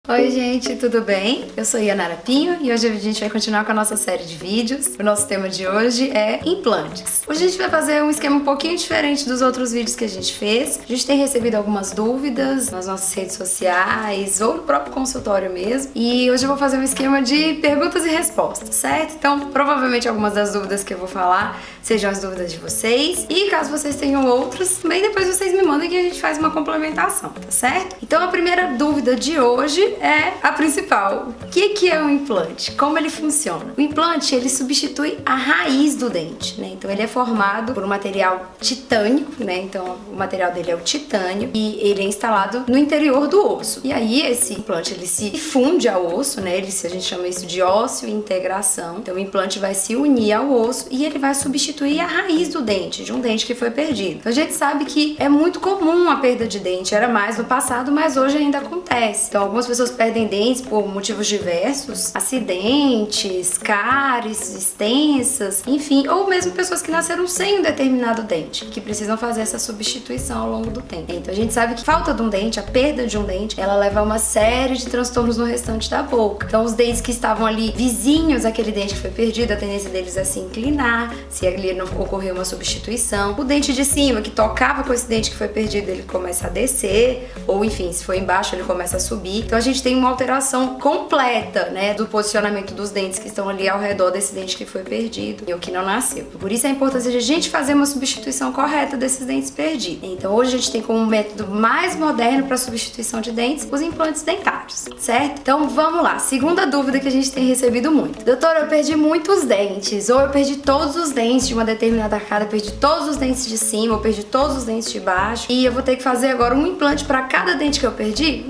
Oi gente, tudo bem? Eu sou Yanara Pinho e hoje a gente vai continuar com a nossa série de vídeos. O nosso tema de hoje é implantes. Hoje a gente vai fazer um esquema um pouquinho diferente dos outros vídeos que a gente fez. A gente tem recebido algumas dúvidas nas nossas redes sociais ou no próprio consultório mesmo. E hoje eu vou fazer um esquema de perguntas e respostas, certo? Então, provavelmente algumas das dúvidas que eu vou falar sejam as dúvidas de vocês. E caso vocês tenham outras, também depois vocês me mandem que a gente faz uma complementação, tá certo? Então a primeira dúvida de hoje é a principal. O que é um implante? Como ele funciona? O implante, ele substitui a raiz do dente, né? Então ele é formado por um material titânico, né? Então o material dele é o titânio e ele é instalado no interior do osso. E aí esse implante, ele se funde ao osso, né? A gente chama isso de ósseo integração. Então o implante vai se unir ao osso e ele vai substituir a raiz do dente, de um dente que foi perdido. Então a gente sabe que é muito comum a perda de dente, era mais no passado, mas hoje ainda acontece. Então algumas pessoas perdem dentes por motivos diversos, acidentes, cáries extensas, enfim, ou mesmo pessoas que nasceram sem um determinado dente, que precisam fazer essa substituição ao longo do tempo. Então a gente sabe que falta de um dente, a perda de um dente, ela leva a uma série de transtornos no restante da boca. Então os dentes que estavam ali vizinhos àquele dente que foi perdido, a tendência deles é se inclinar, se ali não ocorrer uma substituição. O dente de cima, que tocava com esse dente que foi perdido, ele começa a descer, ou enfim, se for embaixo, ele começa a subir. Então a gente tem uma alteração completa, né, do posicionamento dos dentes que estão ali ao redor desse dente que foi perdido e o que não nasceu. Por isso a importância de a gente fazer uma substituição correta desses dentes perdidos. Então hoje a gente tem como método mais moderno para substituição de dentes os implantes dentários, certo? Então vamos lá. Segunda dúvida que a gente tem recebido muito. Doutora, eu perdi muitos dentes, ou eu perdi todos os dentes de uma determinada arcada, perdi todos os dentes de cima, ou perdi todos os dentes de baixo, e eu vou ter que fazer agora um implante para cada dente que eu perdi?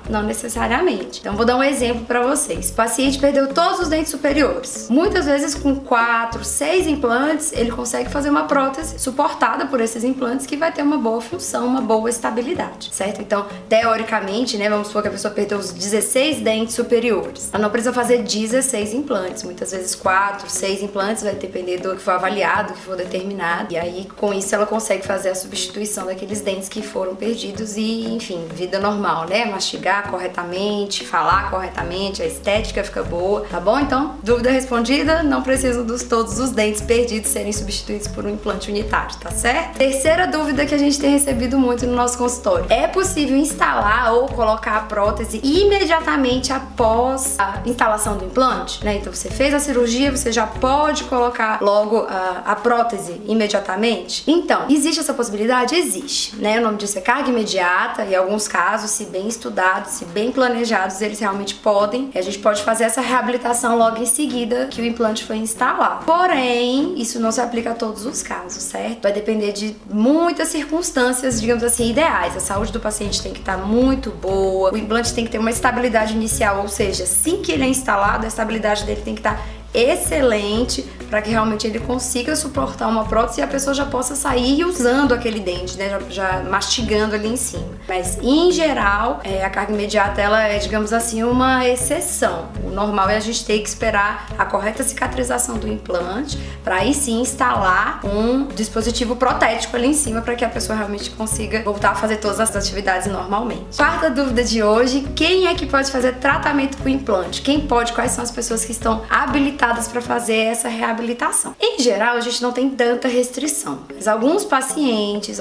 Não necessariamente. Então vou dar um exemplo para vocês. O paciente perdeu todos os dentes superiores. Muitas vezes com 4, 6 implantes, ele consegue fazer uma prótese suportada por esses implantes que vai ter uma boa função, uma boa estabilidade, certo? Então, teoricamente, né, vamos supor que a pessoa perdeu os 16 dentes superiores. Ela não precisa fazer 16 implantes. Muitas vezes 4, 6 implantes, vai depender do que for avaliado, do que for determinado. E aí, com isso, ela consegue fazer a substituição daqueles dentes que foram perdidos e, enfim, vida normal, né? Mastigar corretamente, falar corretamente, a estética fica boa, tá bom? Então, dúvida respondida, não precisam de todos os dentes perdidos serem substituídos por um implante unitário, tá certo? Terceira dúvida que a gente tem recebido muito no nosso consultório. É possível instalar ou colocar a prótese imediatamente após a instalação do implante, né? Então, você fez a cirurgia, você já pode colocar logo a prótese imediatamente? Então, existe essa possibilidade? Existe, né? O nome disso é carga imediata e em alguns casos, se bem estudados, se bem planejados, eles realmente podem. A gente pode fazer essa reabilitação logo em seguida que o implante foi instalado. Porém, isso não se aplica a todos os casos, certo? Vai depender de muitas circunstâncias, digamos assim, ideais. A saúde do paciente tem que estar muito boa, o implante tem que ter uma estabilidade inicial, ou seja, assim que ele é instalado, a estabilidade dele tem que estar excelente para que realmente ele consiga suportar uma prótese e a pessoa já possa sair usando aquele dente, né, já mastigando ali em cima. Mas em geral, a carga imediata ela é, digamos assim, uma exceção. O normal é a gente ter que esperar a correta cicatrização do implante para aí sim instalar um dispositivo protético ali em cima para que a pessoa realmente consiga voltar a fazer todas as atividades normalmente. Quarta dúvida de hoje: quem é que pode fazer tratamento com implante? Quem pode? Quais são as pessoas que estão habilitadas para fazer essa reabilitação? Em geral, a gente não tem tanta restrição, mas alguns pacientes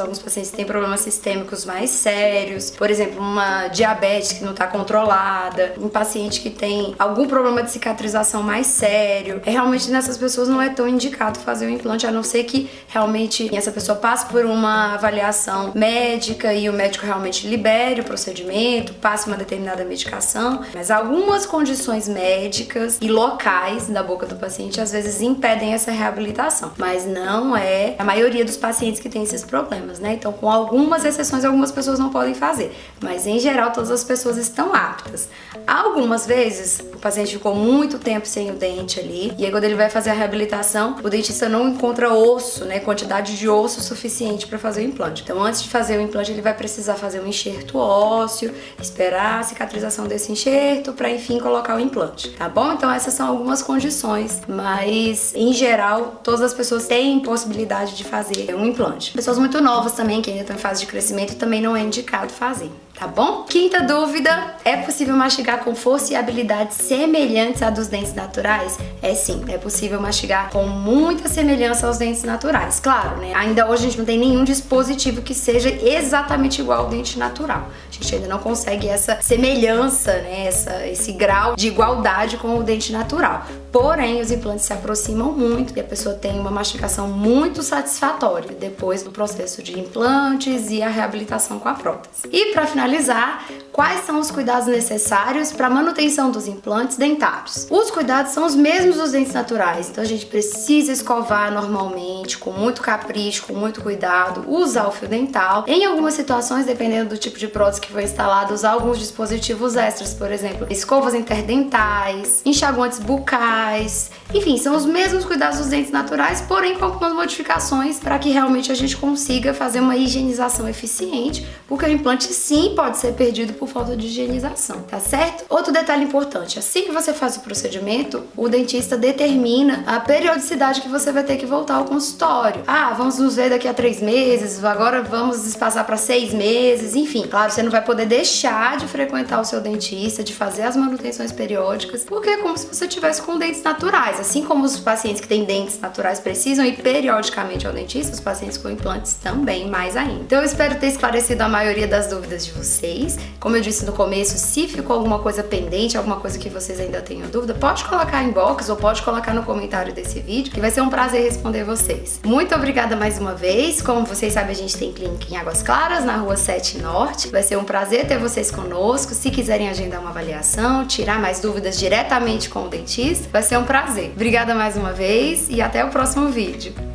têm problemas sistêmicos mais sérios, por exemplo, uma diabetes que não está controlada, um paciente que tem algum problema de cicatrização mais sério, realmente nessas pessoas não é tão indicado fazer o implante, a não ser que realmente essa pessoa passe por uma avaliação médica e o médico realmente libere o procedimento, passe uma determinada medicação, mas algumas condições médicas e locais da boca do paciente às vezes impedem essa reabilitação, mas não é a maioria dos pacientes que tem esses problemas, né? Então, com algumas exceções, algumas pessoas não podem fazer, mas em geral todas as pessoas estão aptas. Algumas vezes o paciente ficou muito tempo sem o dente ali e aí quando ele vai fazer a reabilitação, o dentista não encontra osso, né, quantidade de osso suficiente para fazer o implante. Então, antes de fazer o implante, ele vai precisar fazer um enxerto ósseo, esperar a cicatrização desse enxerto para enfim colocar o implante, tá bom? Então, essas são algumas condições, mas em geral todas as pessoas têm possibilidade de fazer um implante. Pessoas muito novas também, que ainda estão em fase de crescimento, também não é indicado fazer. tá bom? Quinta dúvida, é possível mastigar com força e habilidades semelhantes à dos dentes naturais? É sim, é possível mastigar com muita semelhança aos dentes naturais. Claro, né? Ainda hoje a gente não tem nenhum dispositivo que seja exatamente igual ao dente natural. A gente ainda não consegue essa semelhança, né? Esse grau de igualdade com o dente natural. Porém, os implantes se aproximam muito e a pessoa tem uma mastigação muito satisfatória depois do processo de implantes e a reabilitação com a prótese. E para finalizar, quais são os cuidados necessários para a manutenção dos implantes dentários? Os cuidados são os mesmos dos dentes naturais, então a gente precisa escovar normalmente, com muito capricho, com muito cuidado, usar o fio dental. Em algumas situações, dependendo do tipo de prótese que foi instalada, usar alguns dispositivos extras, por exemplo, escovas interdentais, enxaguantes bucais, enfim, são os mesmos cuidados dos dentes naturais, porém com algumas modificações para que realmente a gente consiga fazer uma higienização eficiente, porque o implante sim pode ser perdido por falta de higienização, tá certo? Outro detalhe importante, assim que você faz o procedimento, o dentista determina a periodicidade que você vai ter que voltar ao consultório. Ah, vamos nos ver daqui a 3 meses, agora vamos espaçar para 6 meses, enfim. Claro, você não vai poder deixar de frequentar o seu dentista, de fazer as manutenções periódicas, porque é como se você tivesse com dentes naturais. Assim como os pacientes que têm dentes naturais precisam ir periodicamente ao dentista, os pacientes com implantes também, mais ainda. Então eu espero ter esclarecido a maioria das dúvidas de vocês. Como eu disse no começo, se ficou alguma coisa pendente, alguma coisa que vocês ainda tenham dúvida, pode colocar em box ou pode colocar no comentário desse vídeo, que vai ser um prazer responder vocês. Muito obrigada mais uma vez. Como vocês sabem, a gente tem clínica em Águas Claras, na Rua 7 Norte. Vai ser um prazer ter vocês conosco. Se quiserem agendar uma avaliação, tirar mais dúvidas diretamente com o dentista, vai ser um prazer. Obrigada mais uma vez e até o próximo vídeo.